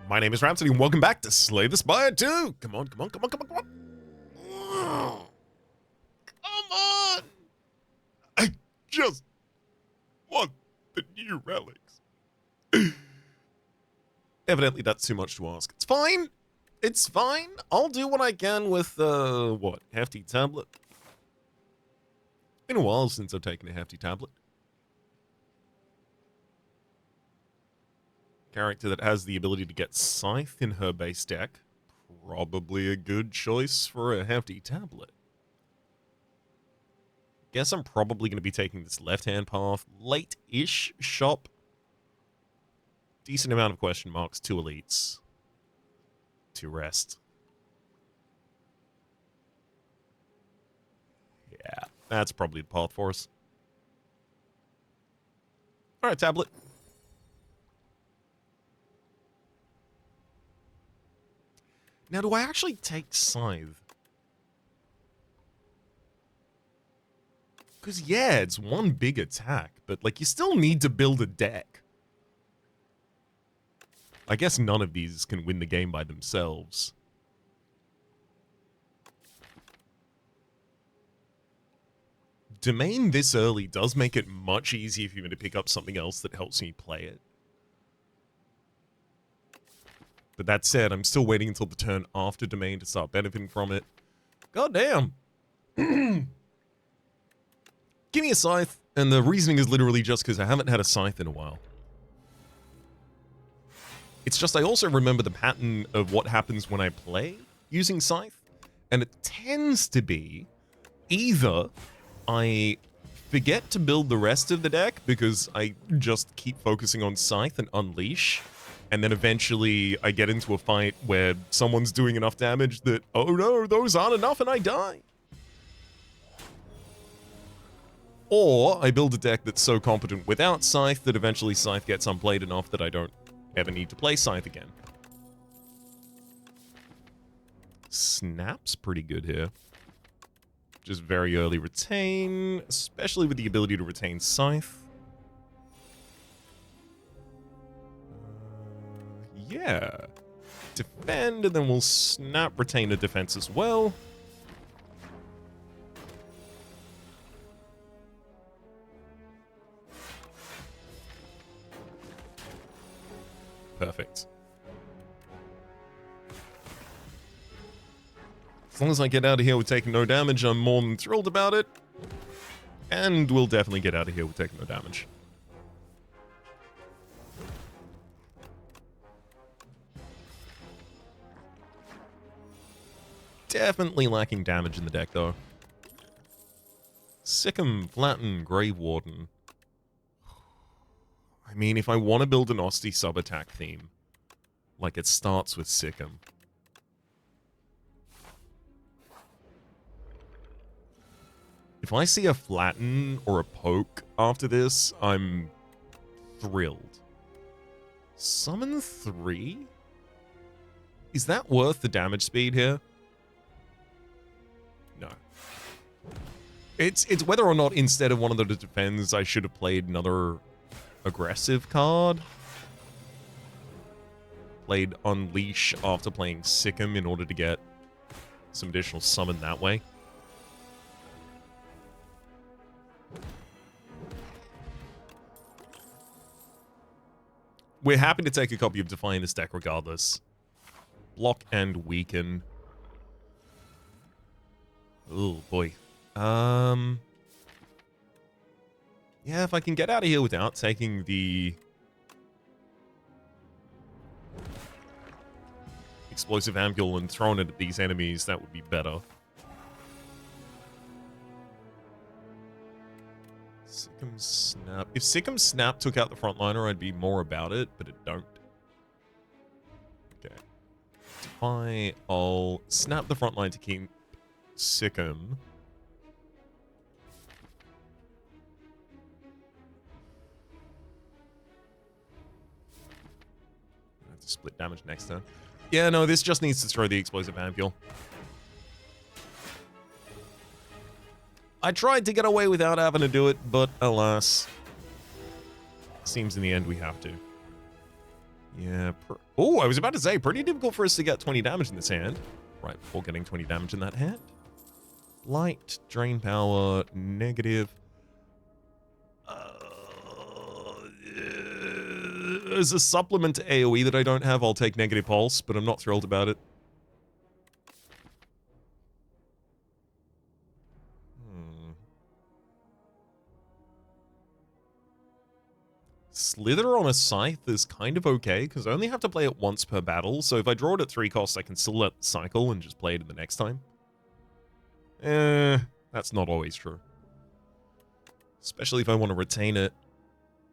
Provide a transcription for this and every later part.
My name is Rhapsody, and welcome back to Slay the Spire 2! Come on, come on, come on, come on, come on! Come on! I just want the new relics. Evidently, that's too much to ask. It's fine! It's fine! I'll do what I can with, what? Hefty tablet? Been a while since I've taken a hefty tablet. Character that has the ability to get Scythe in her base deck. Probably a good choice for a hefty tablet. Guess I'm probably going to be taking this left-hand path. Late-ish shop. Decent amount of question marks. 2 elites. 2 rest. Yeah, that's probably the path for us. Alright, tablet. Now, do I actually take Scythe? Because, yeah, it's one big attack, but, like, you still need to build a deck. I guess none of these can win the game by themselves. Domain this early does make it much easier for me to pick up something else that helps me play it. But that said, I'm still waiting until the turn after Domain to start benefiting from it. God damn. Give me a Scythe, and the reasoning is literally just because I haven't had a Scythe in a while. It's just I also remember the pattern of what happens when I play using Scythe, and it tends to be either I forget to build the rest of the deck because I just keep focusing on Scythe and Unleash, and then eventually I get into a fight where someone's doing enough damage that, oh no, those aren't enough and I die. Or I build a deck that's so competent without Scythe that eventually Scythe gets unplayed enough that I don't ever need to play Scythe again. Snap's pretty good here. Just very early retain, especially with the ability to retain Scythe. Yeah. Defend, and then we'll snap retain a defense as well. Perfect. As long as I get out of here with taking no damage, I'm more than thrilled about it. And we'll definitely get out of here with taking no damage. Definitely lacking damage in the deck, though. Sick'em, Flatten, Grave Warden. I mean, if I want to build an Osti sub-attack theme, like it starts with Sick'em. If I see a Flatten or a Poke after this, I'm thrilled. Summon 3? Is that worth the damage speed here? No. It's whether or not instead of one of the defends, I should have played another aggressive card. Played Unleash after playing Sick'em in order to get some additional summon that way. We're happy to take a copy of Defying this deck regardless. Block and weaken. Oh boy. Yeah, if I can get out of here without taking the explosive ampule and throwing it at these enemies, that would be better. Sick'em Snap. If Sick'em Snap took out the frontliner, I'd be more about it, but it don't. Okay. Defy, I'll snap the frontline to keep Sick'em. I have to split damage next turn. Yeah, no, this just needs to throw the explosive ampule. I tried to get away without having to do it, but alas. Seems in the end we have to. Yeah, Oh, I was about to say, pretty difficult for us to get 20 damage in this hand. Right, before getting 20 damage in that hand. Light, drain power, negative. As a supplement to AoE that I don't have, I'll take negative pulse, but I'm not thrilled about it. Slither on a Scythe is kind of okay, because I only have to play it once per battle, so if I draw it at 3 costs, I can still let it cycle and just play it the next time. That's not always true. Especially if I want to retain it.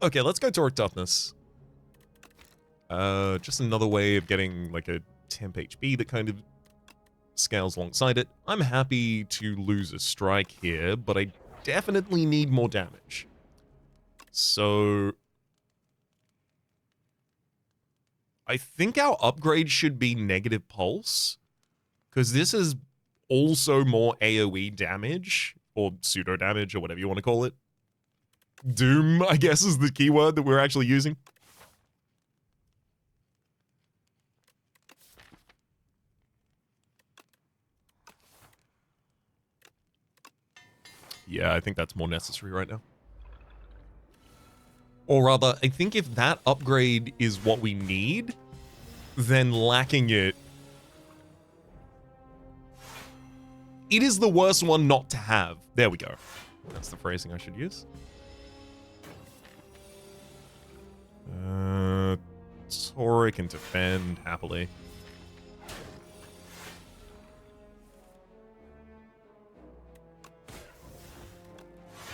Okay, let's go Toric Toughness. Just another way of getting, like, a temp HP that kind of scales alongside it. I'm happy to lose a strike here, but I definitely need more damage. So I think our upgrade should be negative pulse, because this is also more AoE damage, or pseudo damage, or whatever you want to call it. Doom, I guess, is the keyword that we're actually using. Yeah, I think that's more necessary right now. Or rather, I think if that upgrade is what we need, then lacking it... It is the worst one not to have. There we go. That's the phrasing I should use. Toric and defend, happily.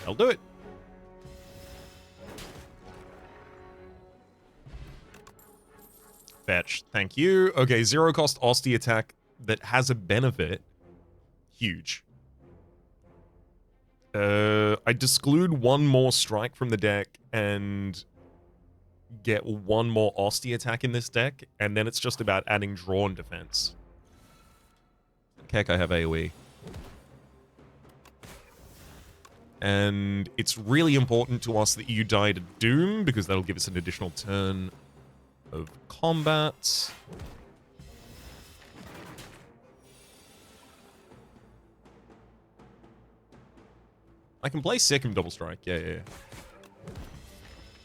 I'll do it. Fetch, thank you. Okay, 0 cost Osti attack that has a benefit. Huge. I disclude one more strike from the deck and get one more Osti attack in this deck, and then it's just about adding draw and defense. Heck, I have AoE. And it's really important to us that you die to Doom, because that'll give us an additional turn of combat. I can play second double strike, yeah.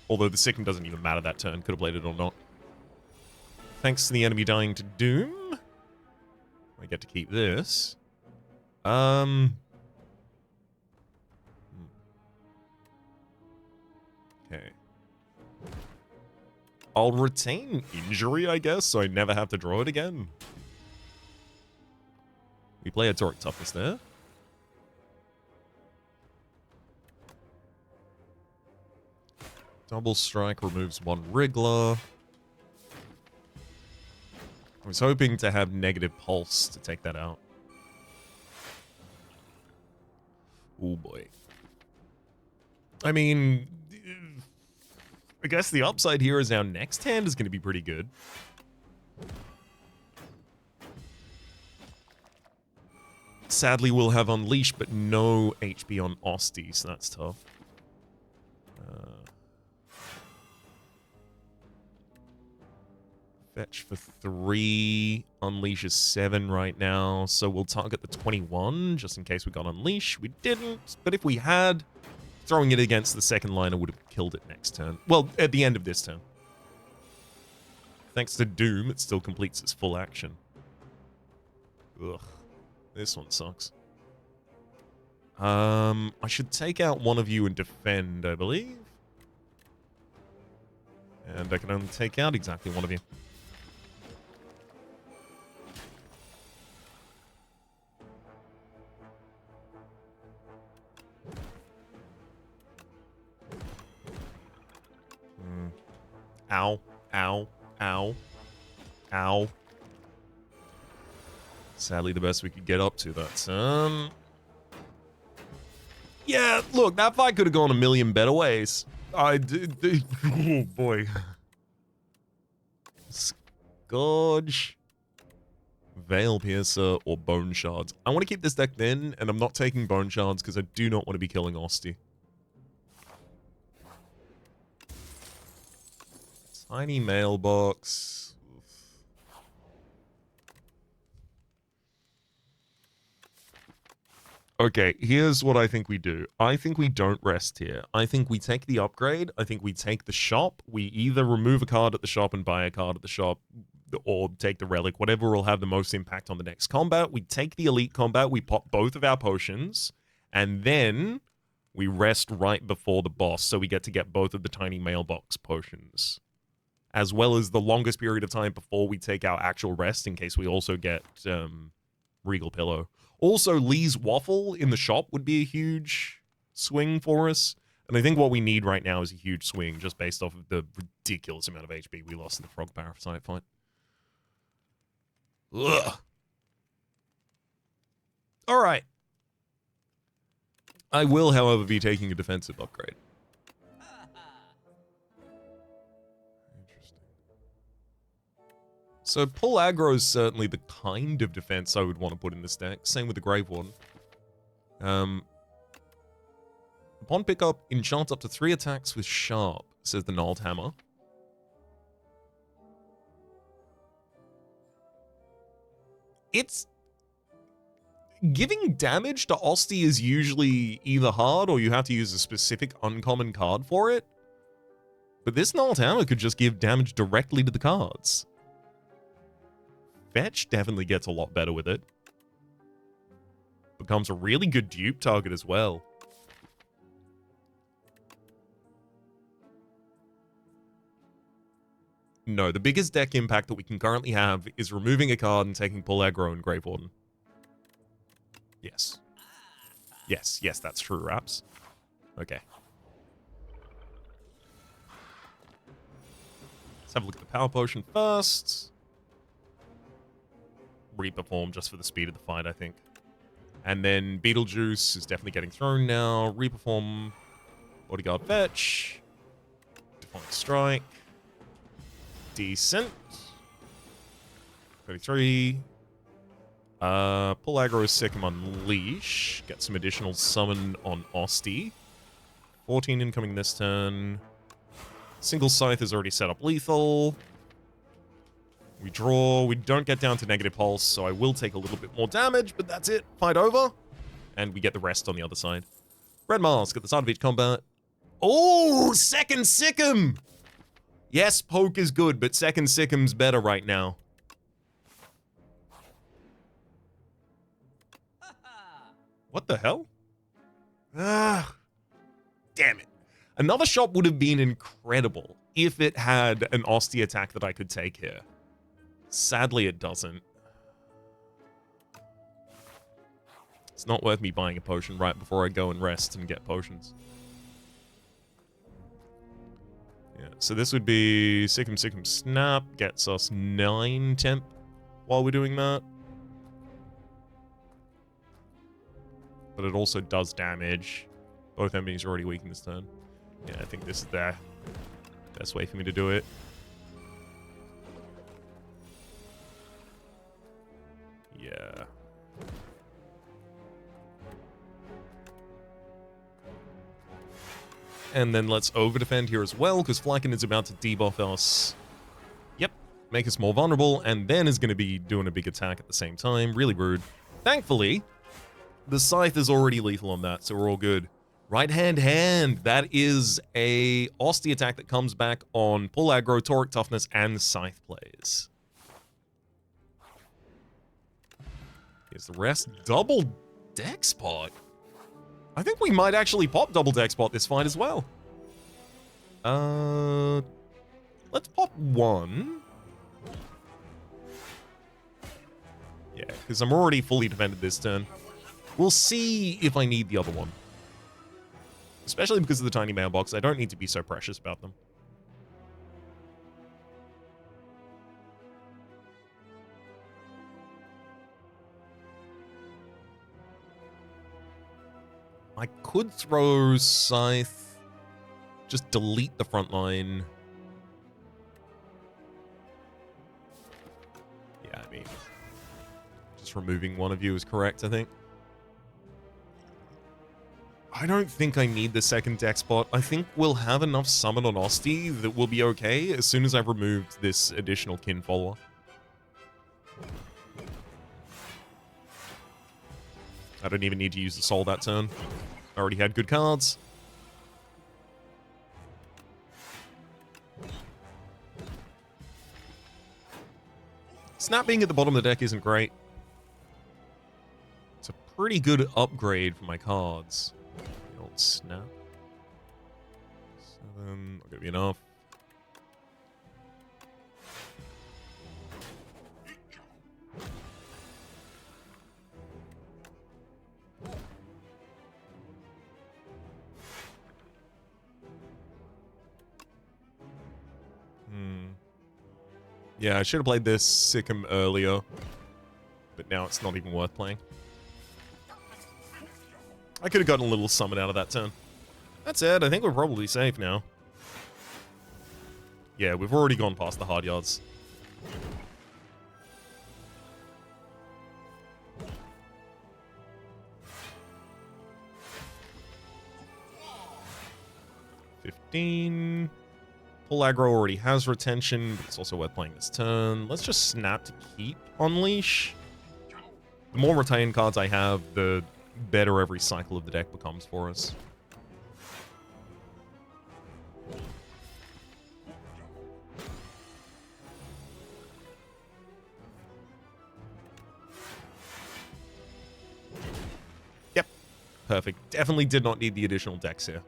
Although the second doesn't even matter that turn, could have played it or not. Thanks to the enemy dying to Doom. I get to keep this. Okay. I'll retain injury, I guess, so I never have to draw it again. We play a Toric Toughness there. Double strike removes 1 Wriggler. I was hoping to have negative pulse to take that out. Oh boy. I mean, I guess the upside here is our next hand is going to be pretty good. Sadly, we'll have Unleash, but no HP on Osti, so that's tough. Fetch for 3, Unleash is 7 right now, so we'll target the 21, just in case we got Unleash. We didn't, but if we had, throwing it against the second liner would have killed it next turn. Well, at the end of this turn. Thanks to Doom, it still completes its full action. Ugh, this one sucks. I should take out one of you and defend, I believe. And I can only take out exactly one of you. Ow, ow, ow, ow. Sadly, the best we could get up to that turn. Yeah, look, that fight could have gone a million better ways. Oh boy. Scourge, Veil Piercer, or Bone Shards. I want to keep this deck thin, and I'm not taking Bone Shards because I do not want to be killing Osti. Tiny mailbox. Oof. Okay, here's what I think we do. I think we don't rest here. I think we take the upgrade. I think we take the shop. We either remove a card at the shop and buy a card at the shop, or take the relic, whatever will have the most impact on the next combat. We take the elite combat, we pop both of our potions, and then we rest right before the boss, so we get both of the tiny mailbox potions, as well as the longest period of time before we take our actual rest, in case we also get Regal Pillow. Also, Lee's Waffle in the shop would be a huge swing for us. And I think what we need right now is a huge swing, just based off of the ridiculous amount of HP we lost in the Frog Parasite fight. Ugh. Alright. I will, however, be taking a defensive upgrade. Interesting. So pull aggro is certainly the kind of defense I would want to put in this deck. Same with the Grave Warden. Upon pickup, enchant up to 3 attacks with Sharp, says the Gnarled Hammer. It's... Giving damage to Osti is usually either hard or you have to use a specific uncommon card for it. But this Gnarled Hammer could just give damage directly to the cards. Fetch definitely gets a lot better with it. Becomes a really good dupe target as well. No, the biggest deck impact that we can currently have is removing a card and taking Pull Aggro and Grave Warden. Yes. Yes, that's true, Raps. Okay. Let's have a look at the Power Potion first. Reaper Form just for the speed of the fight, I think. And then Beetlejuice is definitely getting thrown now. Reaper Form, Bodyguard Fetch, Defiant Strike. Decent. 33. Pull Aggro Second Unleash. Get some additional summon on Osti. 14 incoming this turn. Single Scythe is already set up lethal. We draw. We don't get down to negative pulse, so I will take a little bit more damage, but that's it. Fight over. And we get the rest on the other side. Red Mask at the start of each combat. Oh, Second Sikkim! Yes, Poke is good, but Second Sickim's better right now. What the hell? Ah, damn it. Another shot would have been incredible if it had an Osti attack that I could take here. Sadly, it doesn't. It's not worth me buying a potion right before I go and rest and get potions. Yeah, so this would be Sikkim Snap, gets us 9 temp while we're doing that. But it also does damage. Both enemies are already weak in this turn. Yeah, I think this is the best way for me to do it. Yeah. And then let's over-defend here as well, because Flykin is about to debuff us. Yep, make us more vulnerable, and then is going to be doing a big attack at the same time. Really rude. Thankfully, the Scythe is already lethal on that, so we're all good. Right hand. That is a Osti attack that comes back on Pull Aggro, Toric Toughness, and Scythe plays. Here's the rest. Double deck spot. I think we might actually pop double deck spot this fight as well. Let's pop one. Yeah, because I'm already fully defended this turn. We'll see if I need the other one. Especially because of the tiny mailbox, I don't need to be so precious about them. I could throw Scythe, just delete the front line. Yeah, I mean, just removing one of you is correct, I think. I don't think I need the second deck spot. I think we'll have enough summon on Osti that we'll be okay as soon as I've removed this additional kin follower. I don't even need to use the soul that turn. I already had good cards. Snap being at the bottom of the deck isn't great. It's a pretty good upgrade for my cards. The old snap. 7, not gonna be enough. Yeah, I should have played this Sikkim earlier, but now it's not even worth playing. I could have gotten a little summon out of that turn. That's it. I think we're probably safe now. Yeah, we've already gone past the hard yards. $15. Full aggro already has retention, but it's also worth playing this turn. Let's just snap to keep Unleash. The more retain cards I have, the better every cycle of the deck becomes for us. Yep. Perfect. Definitely did not need the additional decks here.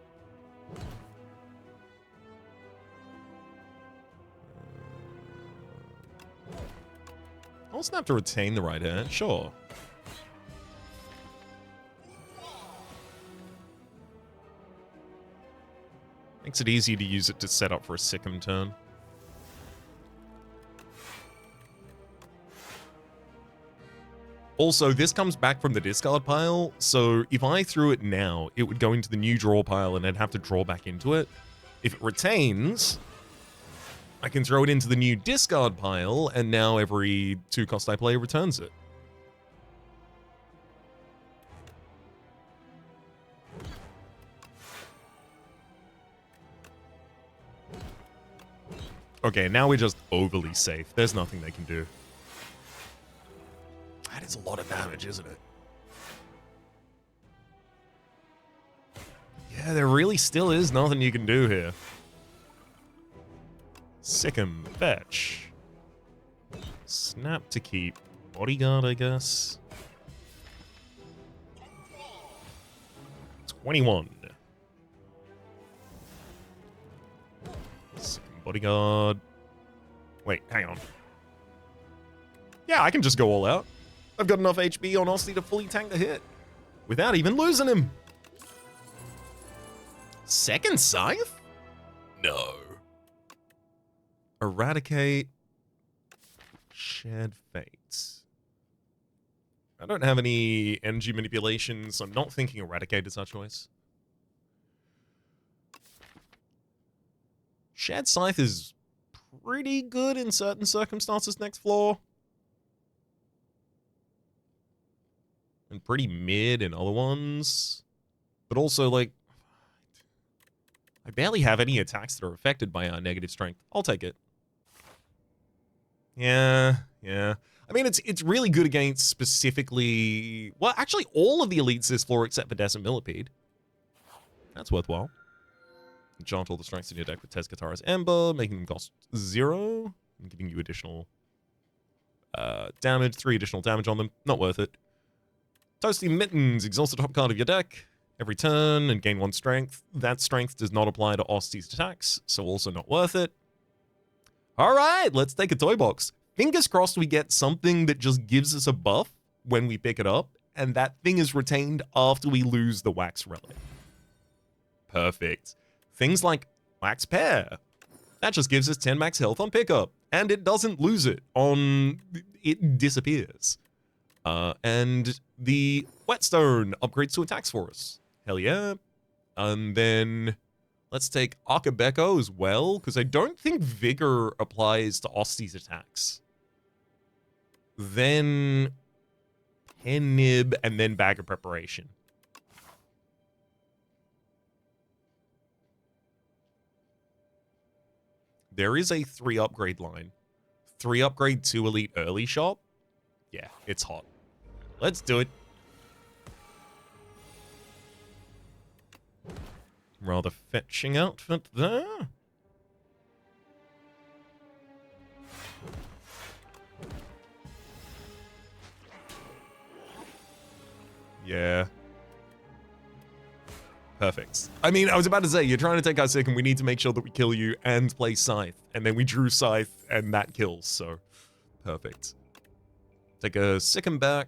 I'll snap to retain the right hand, sure. Makes it easy to use it to set up for a Sikkim turn. Also, this comes back from the discard pile, so if I threw it now, it would go into the new draw pile and I'd have to draw back into it. If it retains, I can throw it into the new discard pile, and now every 2 cost I play returns it. Okay, now we're just overly safe. There's nothing they can do. That is a lot of damage, isn't it? Yeah, there really still is nothing you can do here. Sikkim, fetch. Snap to keep. Bodyguard, I guess. 21. Sikkim, bodyguard. Wait, hang on. Yeah, I can just go all out. I've got enough HP on Osty to fully tank the hit. Without even losing him. Second Scythe? No. Eradicate. Shared Fates. I don't have any energy manipulation, so I'm not thinking Eradicate is our choice. Shared Scythe is pretty good in certain circumstances next floor. And pretty mid in other ones. But also, like, I barely have any attacks that are affected by our negative strength. I'll take it. Yeah. I mean, it's really good against specifically... Well, actually, all of the elites this floor except for Des and Millipede. That's worthwhile. Enchant all the strengths in your deck with Tezcatara's Ember, making them cost 0, and giving you additional damage, 3 additional damage on them. Not worth it. Toasty Mittens, exhaust the top card of your deck every turn and gain 1 strength. That strength does not apply to Osty's attacks, so also not worth it. Alright, let's take a toy box. Fingers crossed we get something that just gives us a buff when we pick it up, and that thing is retained after we lose the Wax Relic. Perfect. Things like Wax Pear. That just gives us 10 max health on pickup, and it doesn't lose it on... It disappears. And the Whetstone upgrades to attacks for us. Hell yeah. And then let's take Akabeko as well, because I don't think Vigor applies to Osty's attacks. Then Pen Nib, and then Bag of Preparation. There is a 3 upgrade line. 3 upgrade 2 elite early shop. Yeah, it's hot. Let's do it. Rather fetching outfit there. Yeah. Perfect. I mean, I was about to say, you're trying to take our sick and we need to make sure that we kill you and play Scythe. And then we drew Scythe and that kills, so perfect. Take a second back.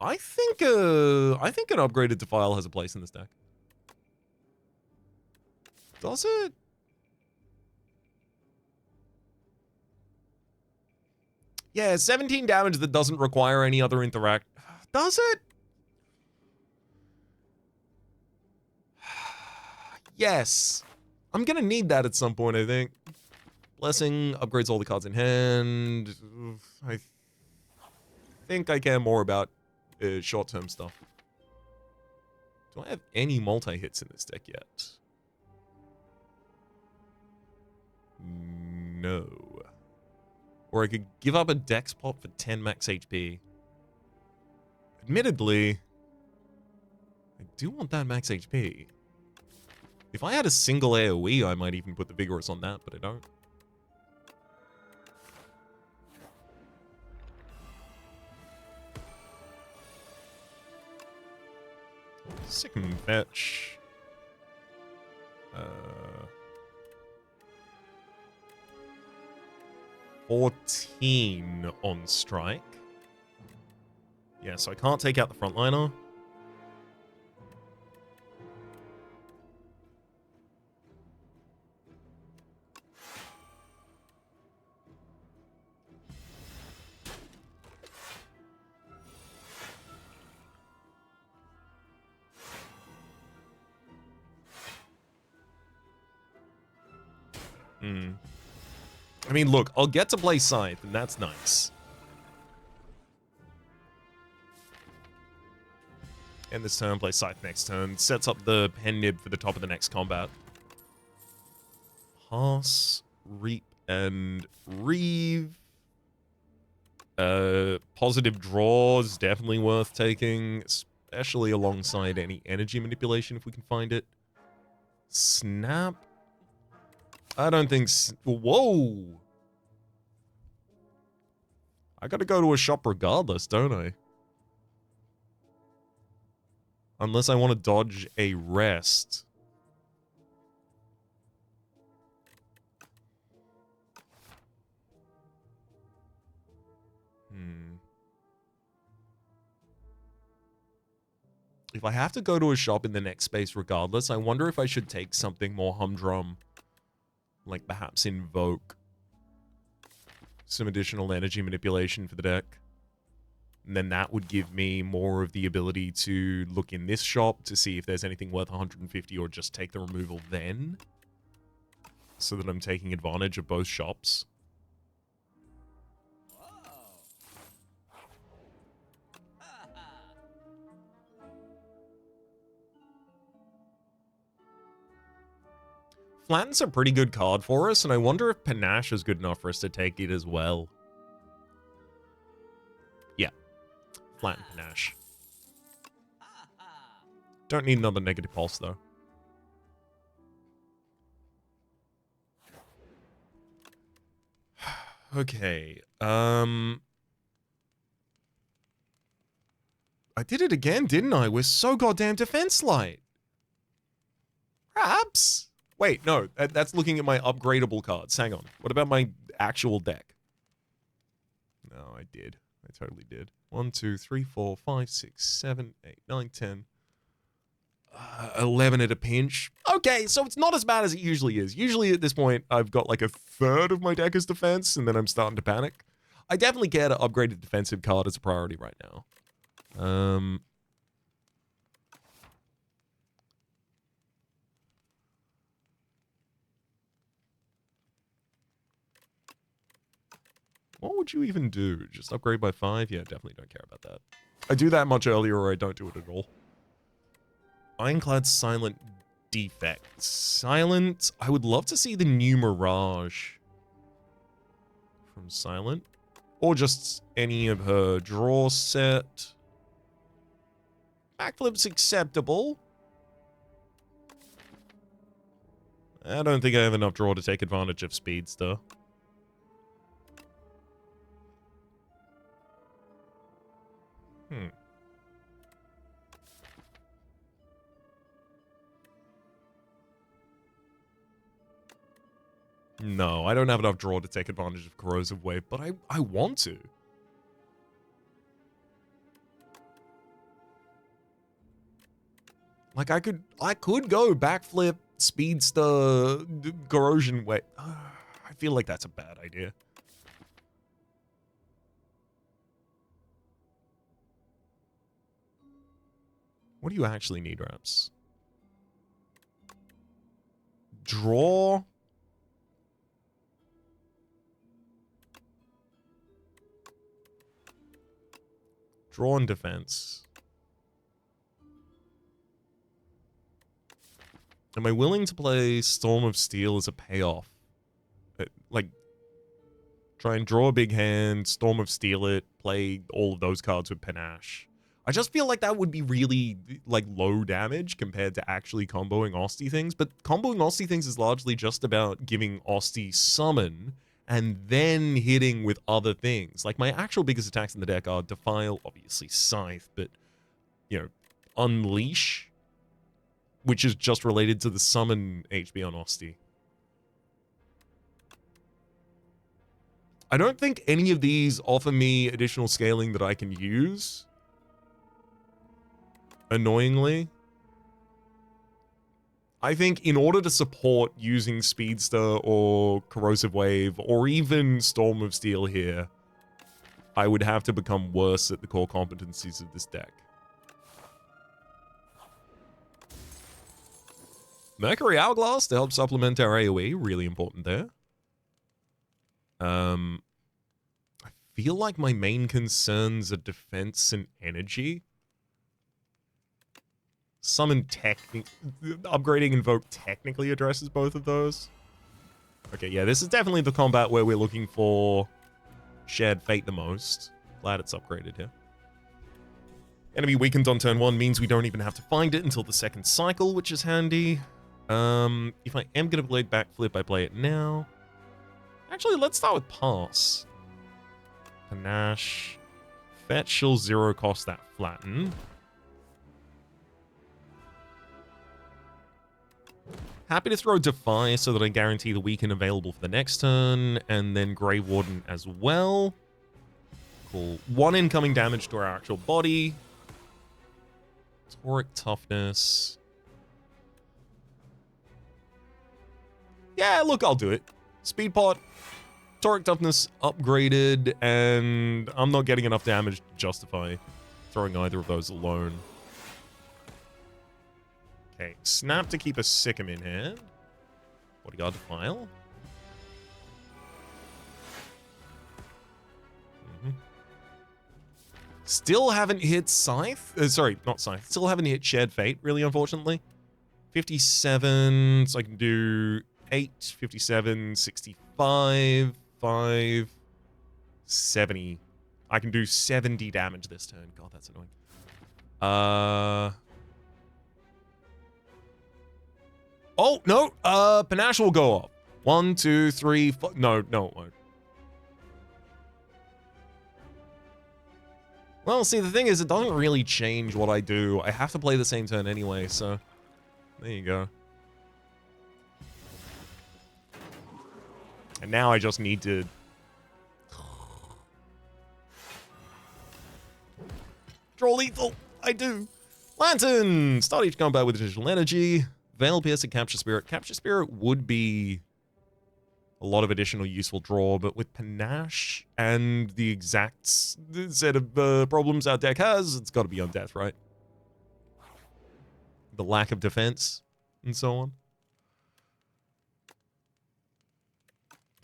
I think an upgraded Defile has a place in this deck. Does it? Yeah, 17 damage that doesn't require any other interact. Does it? Yes. I'm gonna need that at some point, I think. Blessing upgrades all the cards in hand. I think I care more about short-term stuff. Do I have any multi-hits in this deck yet? No. Or I could give up a dex pot for 10 max HP. Admittedly, I do want that max HP. If I had a single AoE, I might even put the Vigorous on that, but I don't. Second fetch. 14 on strike. Yeah, so I can't take out the frontliner. I mean, look, I'll get to play Scythe, and that's nice. End this turn, play Scythe next turn. Sets up the pen nib for the top of the next combat. Pass, Reap, and Reeve. Positive draws, definitely worth taking, especially alongside any energy manipulation if we can find it. Snap. I don't think... Whoa! I gotta go to a shop regardless, don't I? Unless I want to dodge a rest. If I have to go to a shop in the next space regardless, I wonder if I should take something more humdrum. Like perhaps Invoke. Some additional energy manipulation for the deck. And then that would give me more of the ability to look in this shop to see if there's anything worth 150 or just take the removal then. So that I'm taking advantage of both shops. Flatten's a pretty good card for us, and I wonder if Panache is good enough for us to take it as well. Yeah. Flatten Panache. Don't need another negative pulse, though. Okay. I did it again, didn't I? We're so goddamn defense light. Perhaps. Wait, no, that's looking at my upgradable cards. Hang on. What about my actual deck? No, I did. I totally did. 1, 2, 3, 4, 5, 6, 7, 8, 9, 10. 11 at a pinch. Okay, so it's not as bad as it usually is. Usually at this point, I've got like a third of my deck as defense, and then I'm starting to panic. I definitely care to upgrade a defensive card as a priority right now. What would you even do? Just upgrade by 5? Yeah, definitely don't care about that. I do that much earlier or I don't do it at all. Ironclad Silent Defect. Silent. I would love to see the new Mirage from Silent. Or just any of her draw set. Backflip's acceptable. I don't think I have enough draw to take advantage of Speedster. No, I don't have enough draw to take advantage of Corrosive Wave, but I want to. Like, I could go backflip, Speedster, Corrosion Wave. I feel like that's a bad idea. What do you actually need, Raps? Draw. Draw and defense. Am I willing to play Storm of Steel as a payoff? Like, try and draw a big hand, Storm of Steel it, play all of those cards with Panache. I just feel like that would be really, like, low damage compared to actually comboing Osty things, but comboing Osty things is largely just about giving Osty summon and then hitting with other things. Like, my actual biggest attacks in the deck are Defile, obviously Scythe, but, you know, Unleash, which is just related to the summon HP on Osty. I don't think any of these offer me additional scaling that I can use. Annoyingly. I think in order to support using Speedster or Corrosive Wave or even Storm of Steel here, I would have to become worse at the core competencies of this deck. Mercury Hourglass to help supplement our AoE, really important there. I feel like my main concerns are defense and energy. Summon upgrading Invoke technically addresses both of those. Okay, yeah, this is definitely the combat where we're looking for Shared Fate the most. Glad it's upgraded here. Enemy weakened on turn 1 means we don't even have to find it until the second cycle, which is handy. If I am going to play Backflip, I play it now. Actually, let's start with Pass. Panache. Fetch, she'll 0 cost that Flatten. Happy to throw Defy so that I guarantee the weaken available for the next turn, and then Grey Warden as well. Cool. 1 incoming damage to our actual body. Toric Toughness. Yeah, look, I'll do it. Speed Pot, Toric Toughness upgraded, and I'm not getting enough damage to justify throwing either of those alone. Okay, Snap to keep a Sikkim in hand. Bodyguard Defile. Still haven't hit Scythe. Sorry, not Scythe. Still haven't hit Shared Fate, really, unfortunately. 57, so I can do 8, 57, 65, 5, 70. I can do 70 damage this turn. God, that's annoying. Oh, no. Panache will go up. 1, 2, 3, 4. No, no, it won't. Well, see, the thing is, it doesn't really change what I do. I have to play the same turn anyway, so there you go. And now I just need to... draw lethal! I do! Lantern! Start each combat with additional energy. Veil Piercer, Capture Spirit. Capture Spirit would be a lot of additional useful draw, but with Panache and the exact set of problems our deck has, it's got to be on death, right? The lack of defense and so on.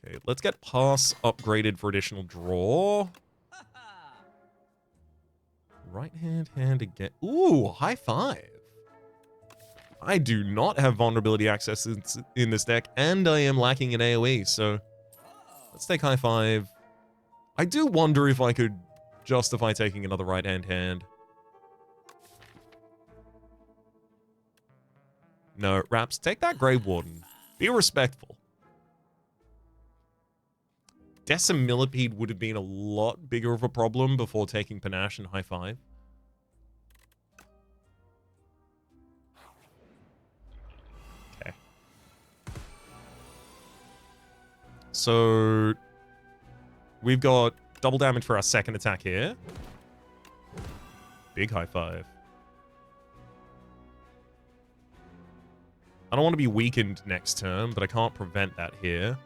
Okay, let's get Pass upgraded for additional draw. Right hand again. Ooh, high 5. I do not have vulnerability access in this deck, and I am lacking in AoE, so let's take high 5. I do wonder if I could justify taking another right-hand. No, Raps, take that Grey Warden. Be respectful. Decimillipede would have been a lot bigger of a problem before taking Panache and High Five. Okay. So we've got double damage for our second attack here. Big High Five. I don't want to be weakened next turn, but I can't prevent that here.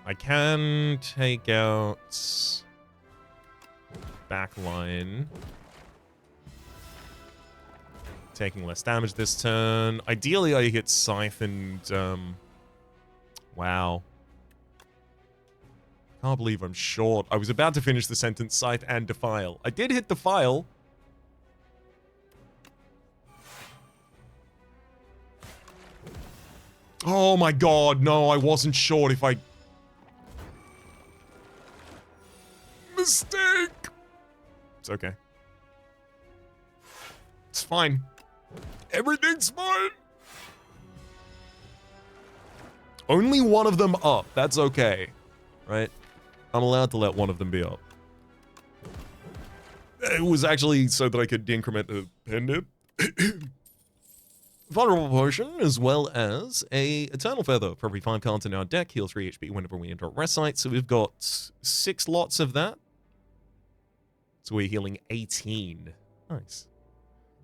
I can take out backline. Taking less damage this turn. Ideally, I hit Scythe and... wow. Can't believe I'm short. I was about to finish the sentence Scythe and Defile. I did hit Defile. Oh my god, no, I wasn't short if I... Mistake! It's okay. It's fine. Everything's fine! Only one of them up. That's okay. Right? I'm allowed to let one of them be up. It was actually so that I could increment the pendant. Vulnerable Potion, as well as a Eternal Feather. For every 5 cards in our deck, heal 3 HP whenever we enter a rest site. So we've got 6 lots of that. So we're healing 18. Nice.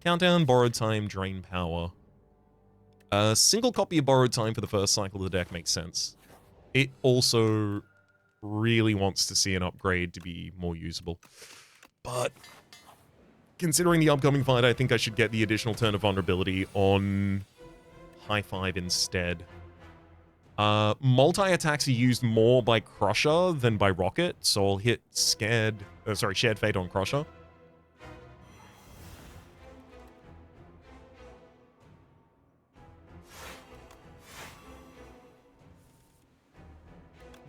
Countdown, Borrowed Time, Drain Power. A single copy of Borrowed Time for the first cycle of the deck makes sense. It also really wants to see an upgrade to be more usable. But considering the upcoming fight, I think I should get the additional turn of vulnerability on High Five instead. Multi-attacks are used more by Crusher than by Rocket, so I'll hit Shared Fate on Crusher.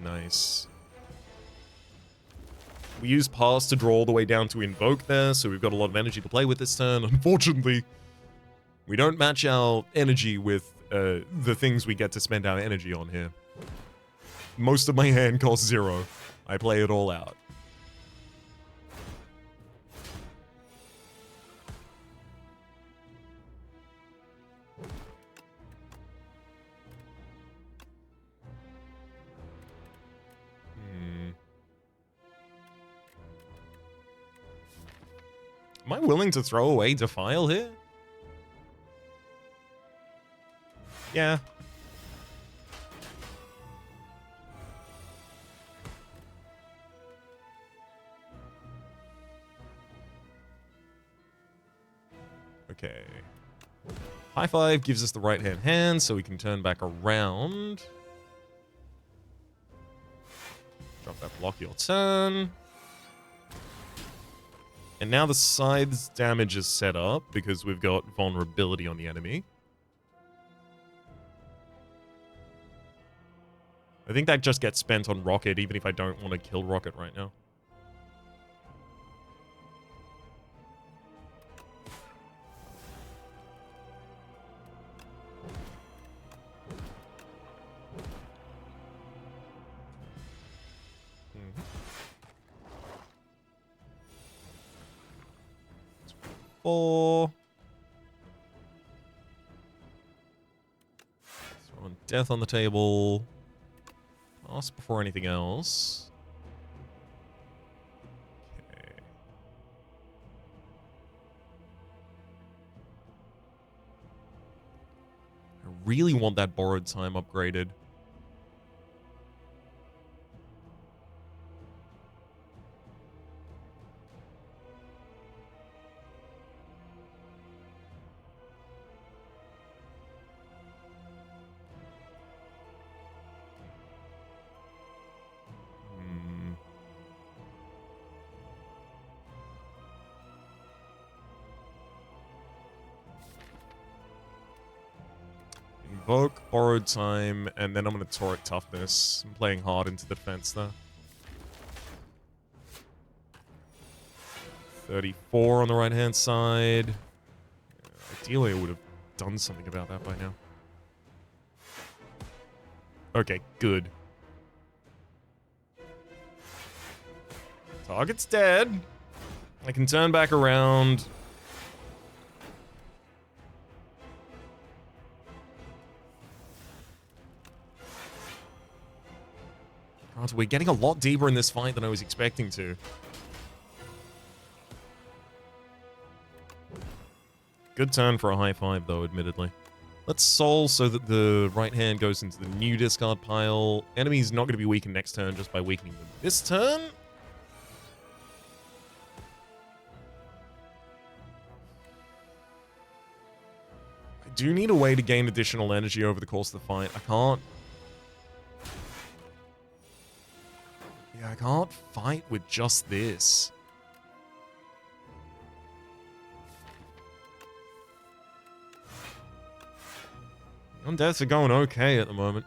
Nice. We use Pass to draw all the way down to Invoke there, so we've got a lot of energy to play with this turn. Unfortunately, we don't match our energy with the things we get to spend our energy on here. Most of my hand costs 0. I play it all out. Am I willing to throw away Defile here? Yeah. Okay. High Five gives us the right-hand hand, so we can turn back around. Drop that block your turn. And now the Scythe's damage is set up because we've got vulnerability on the enemy. I think that just gets spent on Rocket, even if I don't want to kill Rocket right now. Four. Throwing death on the table. Pass before anything else. Okay. I really want that Borrowed Time upgraded. Invoke, Borrowed Time, and then I'm going to Toric Toughness. I'm playing hard into the defense there. 34 on the right-hand side. Ideally, I would have done something about that by now. Okay, good. Target's dead. I can turn back around. God, we're getting a lot deeper in this fight than I was expecting to. Good turn for a high five, though, admittedly. Let's soul so that the right hand goes into the new discard pile. Enemy's not going to be weakened next turn just by weakening them this turn. I do need a way to gain additional energy over the course of the fight. I can't... Yeah, I can't fight with just this. Undeaths are going okay at the moment.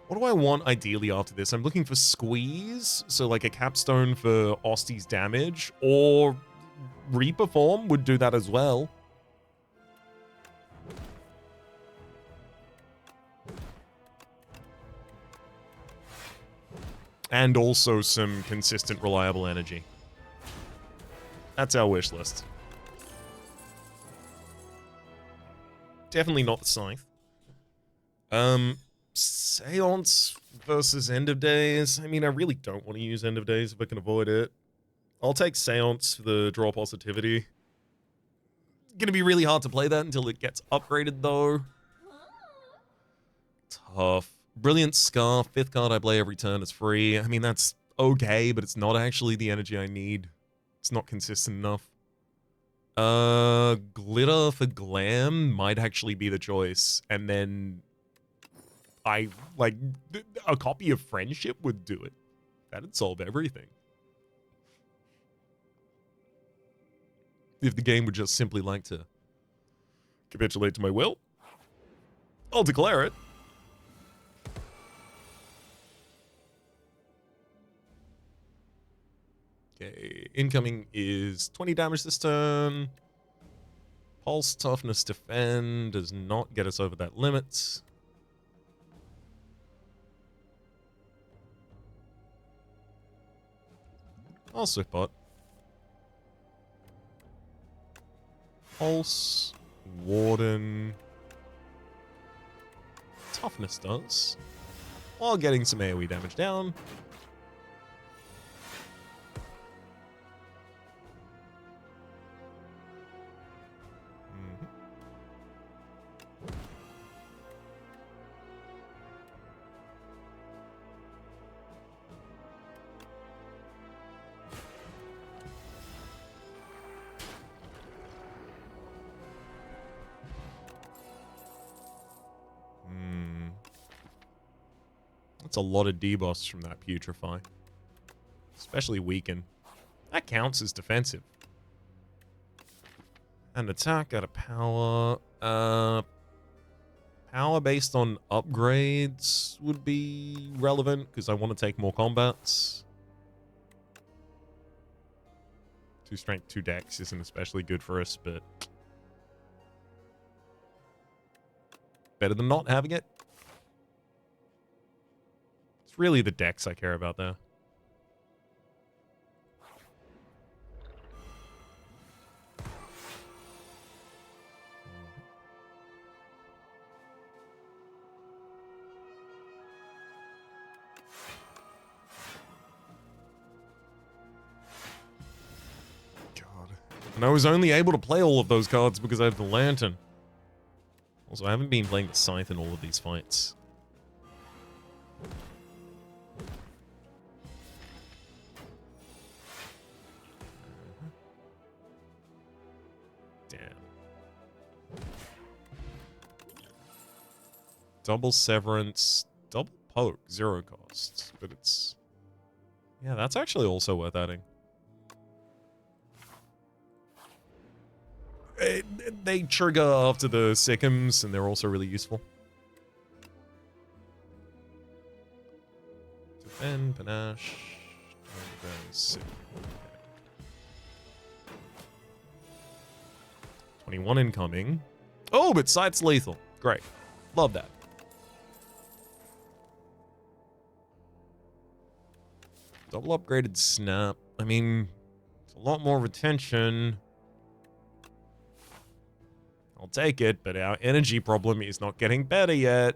What do I want ideally after this? I'm looking for squeeze, so like a capstone for Osty's damage, or Reaper form would do that as well. And also some consistent, reliable energy. That's our wish list. Definitely not the Scythe. Seance versus End of Days. I mean, I really don't want to use End of Days if I can avoid it. I'll take Seance for the draw positivity. Gonna be really hard to play that until it gets upgraded, though. Tough. Brilliant Scarf, 5th card I play every turn is free. I mean, that's okay, but it's not actually the energy I need. It's not consistent enough. Glitter for Glam might actually be the choice. And then a copy of Friendship would do it. That'd solve everything. If the game would just simply like to capitulate to my will, I'll declare it. Okay, incoming is 20 damage this turn. Pulse, Toughness, Defend does not get us over that limit. I'll Swiftbot. Pulse, Warden. Toughness does, while getting some AoE damage down. That's a lot of debuffs from that Putrefy. Especially Weaken. That counts as defensive. And attack out of power. Power based on upgrades would be relevant, because I want to take more combats. 2 strength, 2 dex isn't especially good for us, but better than not having it. It's really the dex I care about there. And I was only able to play all of those cards because I have the Lantern. Also, I haven't been playing the Scythe in all of these fights. Damn. Double Severance, double Poke, 0 costs, but it's... Yeah, that's actually also worth adding. They trigger after the Sickums, and they're also really useful. And panache. And 21 incoming. Oh, but sight's lethal. Great. Love that. Double upgraded snap. I mean, it's a lot more retention. I'll take it, but our energy problem is not getting better yet.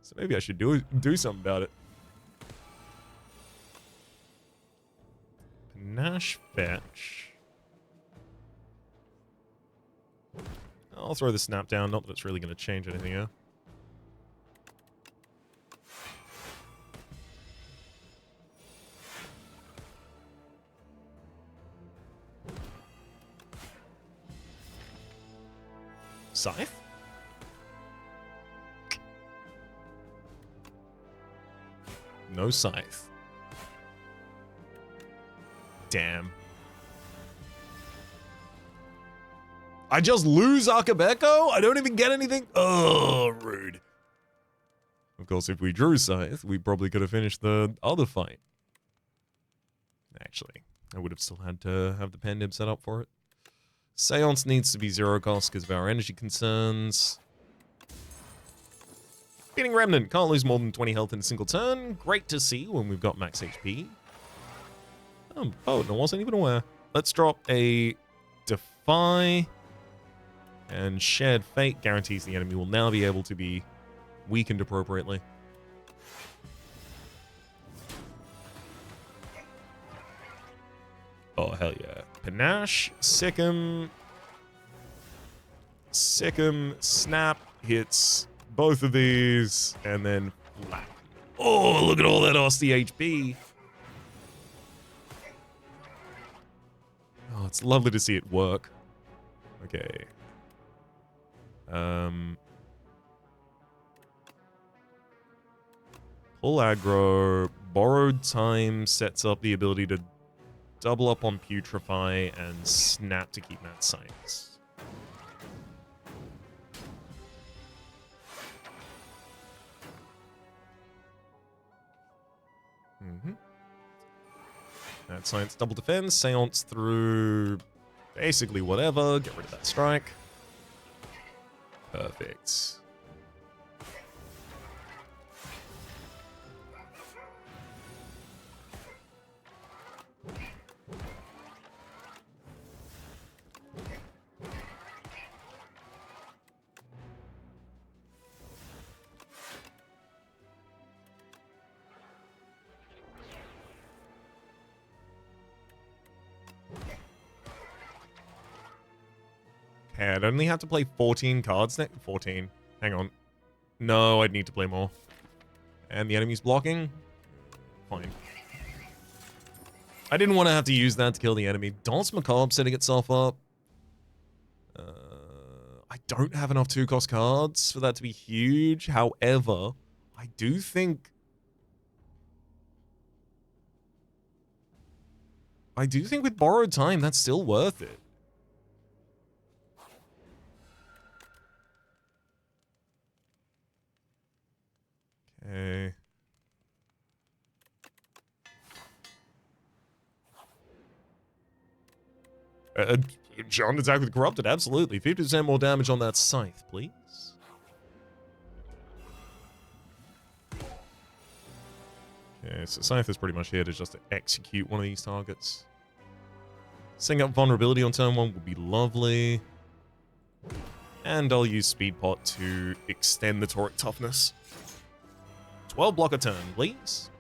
So maybe I should do something about it. Panache fetch. I'll throw the snap down, not that it's really going to change anything here. Scythe? No scythe. Damn. I just lose Akabeko? I don't even get anything? Oh, rude. Of course, if we drew scythe, we probably could have finished the other fight. Actually, I would have still had to have the Pandem set up for it. Seance needs to be 0 cost because of our energy concerns. Beating Remnant. Can't lose more than 20 health in a single turn. Great to see when we've got max HP. Oh, I wasn't even aware. Let's drop a Defy. And Shared Fate guarantees the enemy will now be able to be weakened appropriately. Oh, hell yeah. Panache, Sikkim, Snap hits both of these, and then flat. Oh, look at all that Aussie HP. Oh, it's lovely to see it work. Okay. Pull aggro, Borrowed Time sets up the ability to double up on Putrefy and Snap to keep Mad Science. Mad Science double defense, Seance through basically whatever, get rid of that strike. Perfect. Okay, I'd only have to play 14 cards next. 14. Hang on. No, I'd need to play more. And the enemy's blocking? Fine. I didn't want to have to use that to kill the enemy. Dance Macabre setting itself up. I don't have enough 2-cost cards for that to be huge. However, I do think with Borrowed Time, that's still worth it. Okay. John attack with Corrupted, absolutely. 50% more damage on that Scythe, please. Okay, so Scythe is pretty much here to just execute one of these targets. Setting up Vulnerability on turn 1 would be lovely. And I'll use Speed Pot to extend the Toric Toughness. 12 block a turn, please.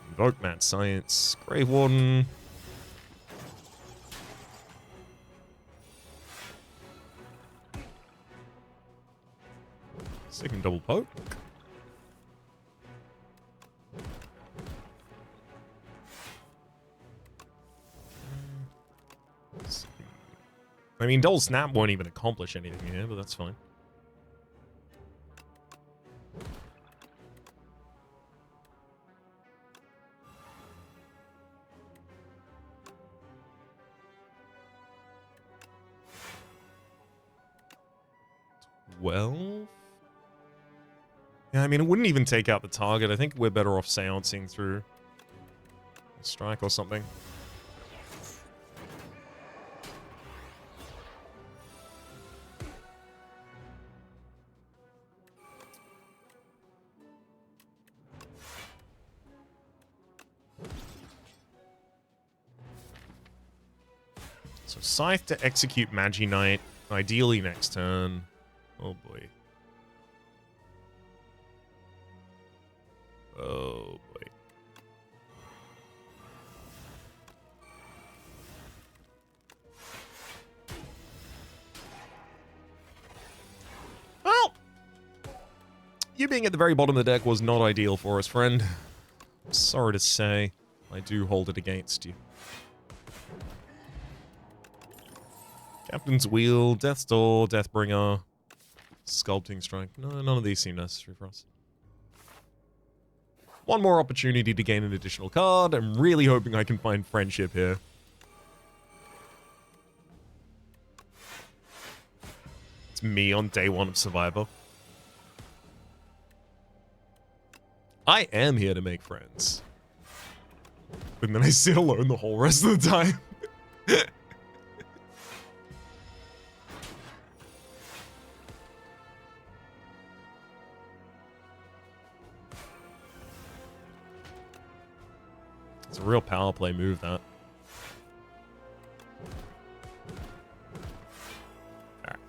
Invoke Mad Science, Grave Warden. Second double poke. I mean, Double Snap won't even accomplish anything here, but that's fine. Well, Yeah, I mean, it wouldn't even take out the target. I think we're better off seancing through a strike or something. So Scythe to execute Magi Knight, ideally next turn. Oh boy. Oh boy. Well, you being at the very bottom of the deck was not ideal for us, friend. Sorry to say, I do hold it against you. Captain's Wheel, Death's Door, Deathbringer, Sculpting Strike. No, none of these seem necessary for us. One more opportunity to gain an additional card. I'm really hoping I can find Friendship here. It's me on day one of Survivor. I am here to make friends. But then I sit alone the whole rest of the time. It's a real power play move, that. Alright.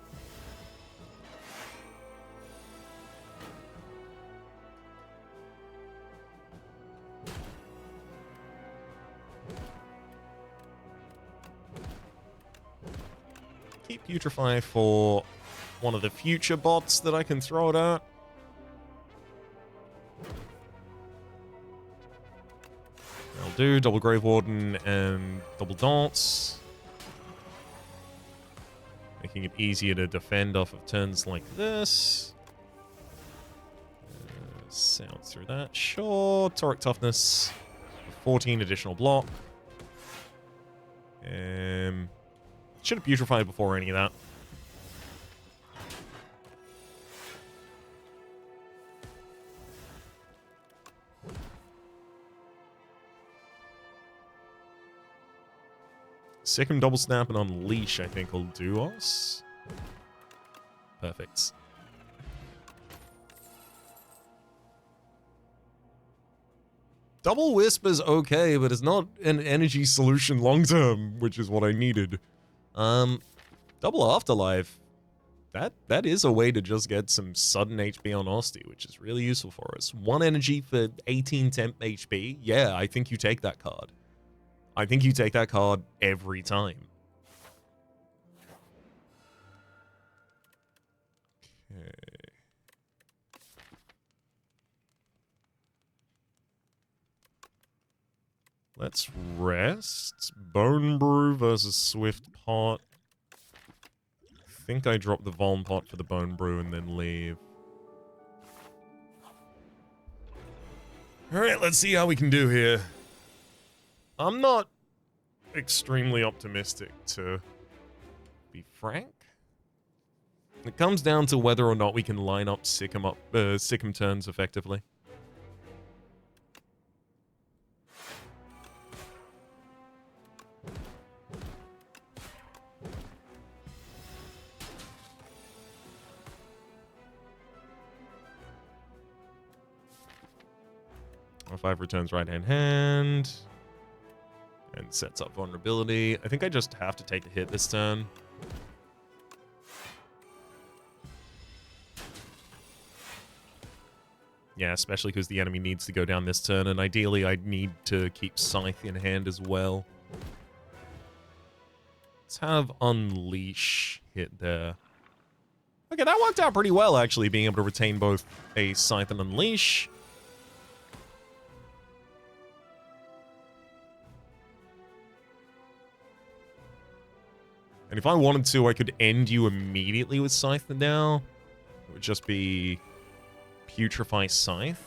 Keep Putrefy for one of the future bots that I can throw it at. I'll do double Grave Warden and double Dance. Making it easier to defend off of turns like this. Sound through that. Sure. Toric Toughness. 14 additional block. Should have Putrefied before any of that. Second double snap and unleash, I think, will do us. Perfect. Double Wisp is okay, but it's not an energy solution long term, which is what I needed. Double Afterlife. That is a way to just get some sudden HP on Osti, which is really useful for us. 1 energy for 18 temp HP. Yeah, I think you take that card. I think you take that card every time. Okay. Let's rest. Bone Brew versus Swift Pot. I think I dropped the Vuln Pot for the Bone Brew and then leave. Alright, let's see how we can do here. I'm not extremely optimistic, to be frank. It comes down to whether or not we can line up Sikkim turns effectively. R5 returns right-hand hand. And sets up vulnerability. I think I just have to take a hit this turn. Yeah, especially because the enemy needs to go down this turn, and ideally I need to keep Scythe in hand as well. Let's have Unleash hit there. Okay, that worked out pretty well, actually, being able to retain both a Scythe and Unleash. And if I wanted to, I could end you immediately with Scythe now. It would just be Putrefy Scythe.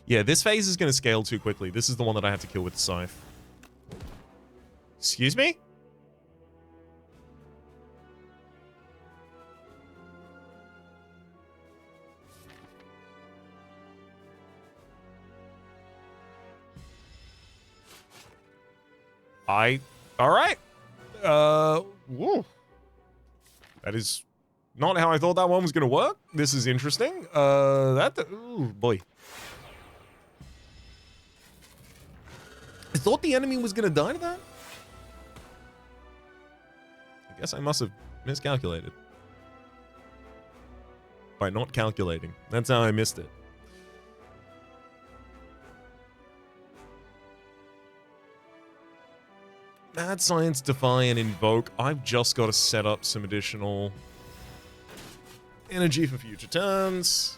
Yeah, this phase is going to scale too quickly. This is the one that I have to kill with Scythe. Excuse me? Alright. Whoa. That is not how I thought that one was gonna work. This is interesting. Ooh, boy. I thought the enemy was gonna die to that? I guess I must have miscalculated. By not calculating. That's how I missed it. Mad Science, Defy, and Invoke. I've just got to set up some additional energy for future turns.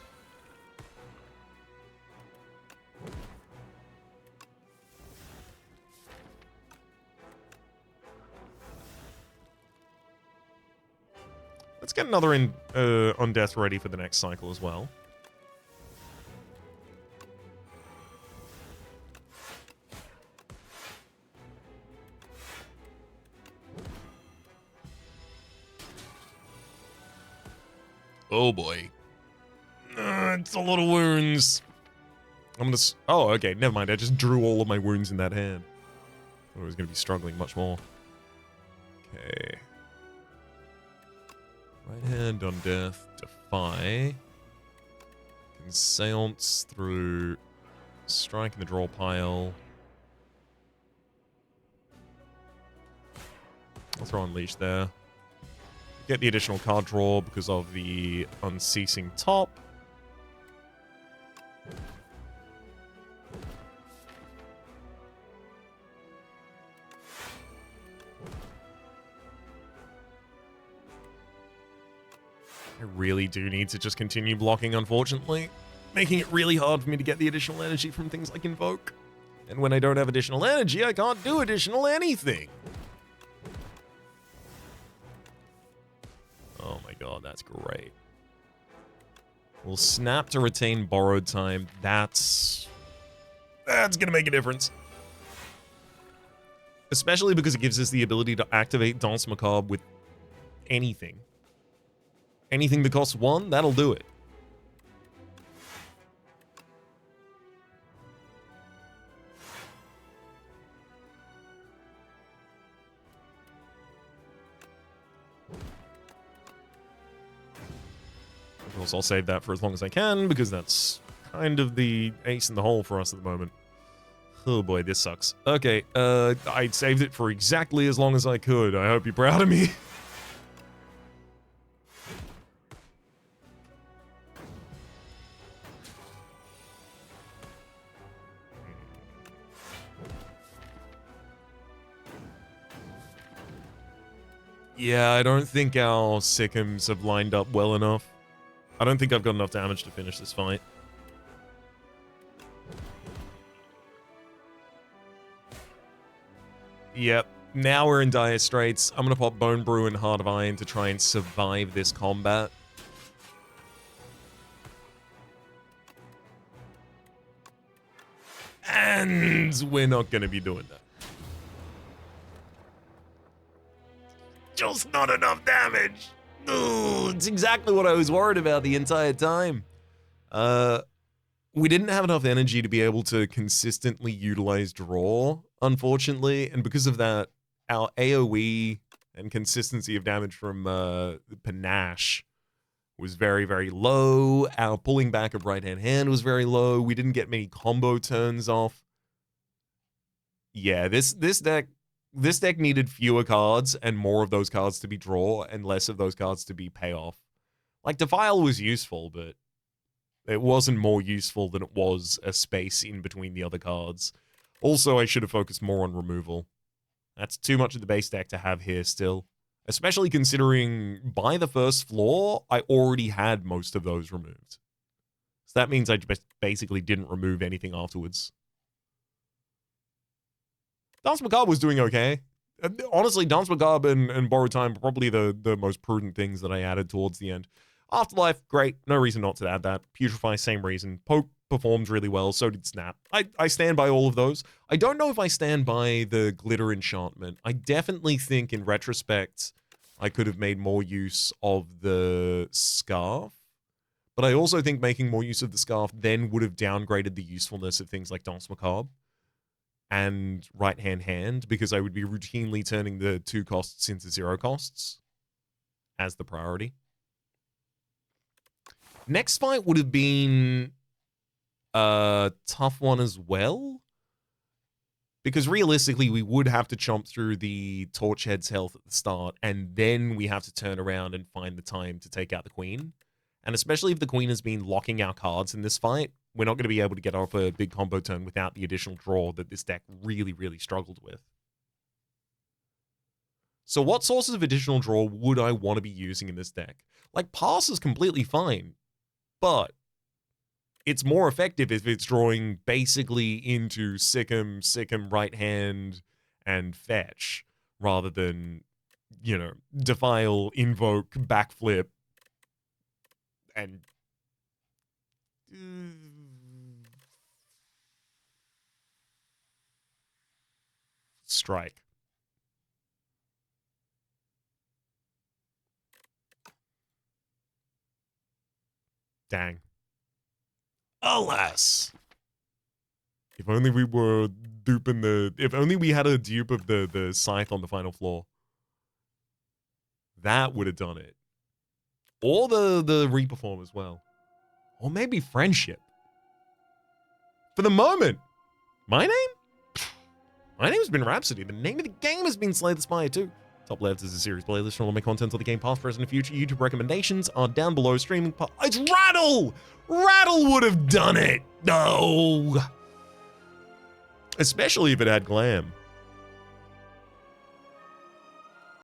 Let's get another on death ready for the next cycle as well. Oh boy. It's a lot of wounds. I'm gonna... Oh, okay, never mind. I just drew all of my wounds in that hand. I thought I was gonna be struggling much more. Okay. Right hand on death. Defy. Can seance through strike in the draw pile. I'll throw Unleash there. Get the additional card draw because of the unceasing top. I really do need to just continue blocking, unfortunately. Making it really hard for me to get the additional energy from things like Invoke. And when I don't have additional energy, I can't do additional anything. Oh my god, that's great. We'll snap to retain borrowed time. That's gonna make a difference. Especially because it gives us the ability to activate Danse Macabre with anything. Anything that costs 1, that'll do it. Of course, I'll save that for as long as I can, because that's kind of the ace in the hole for us at the moment. Oh boy, this sucks. Okay, I saved it for exactly as long as I could. I hope you're proud of me. Yeah, I don't think our Sikkims have lined up well enough. I don't think I've got enough damage to finish this fight. Yep, now we're in dire straits. I'm gonna pop Bone Brew and Heart of Iron to try and survive this combat. And we're not gonna be doing that. Just not enough damage. Ooh, it's exactly what I was worried about the entire time. We didn't have enough energy to be able to consistently utilize draw, unfortunately, and because of that, our AoE and consistency of damage from Panache was very, very low. Our pulling back of right-hand hand was very low. We didn't get many combo turns off. Yeah, this deck needed fewer cards and more of those cards to be draw and less of those cards to be payoff. Like, Defile was useful, but it wasn't more useful than it was a space in between the other cards. Also, I should have focused more on removal. That's too much of the base deck to have here still. Especially considering by the first floor, I already had most of those removed. So that means I just basically didn't remove anything afterwards. Danse Macabre was doing okay. Honestly, Danse Macabre and Borrowed Time were probably the most prudent things that I added towards the end. Afterlife, great. No reason not to add that. Putrefy, same reason. Poke performed really well, so did Snap. I stand by all of those. I don't know if I stand by the Glitter Enchantment. I definitely think, in retrospect, I could have made more use of the Scarf. But I also think making more use of the Scarf then would have downgraded the usefulness of things like Danse Macabre. and right-hand, because I would be routinely turning the 2 costs into 0 costs as the priority. Next fight would have been a tough one as well, because realistically, we would have to chomp through the Torchhead's health at the start, and then we have to turn around and find the time to take out the Queen. And especially if the Queen has been locking our cards in this fight, we're not going to be able to get off a big combo turn without the additional draw that this deck really, really struggled with. So what sources of additional draw would I want to be using in this deck? Like, Pass is completely fine, but it's more effective if it's drawing basically into Sick'em, right hand, and fetch, rather than, you know, Defile, Invoke, Backflip, and Strike. Dang. Alas. If only we were duping the... If only we had a dupe of the Scythe on the final floor. That would have done it. Or the Reperform as well. Or maybe Friendship. For the moment. My name? My name has been Rhapsody. The name of the game has been Slay the Spire too. Top left is a series playlist for all my content on the game past, present, and future. YouTube recommendations are down below. Streaming it's Rattle! Rattle would have done it! No! Especially if it had Glam.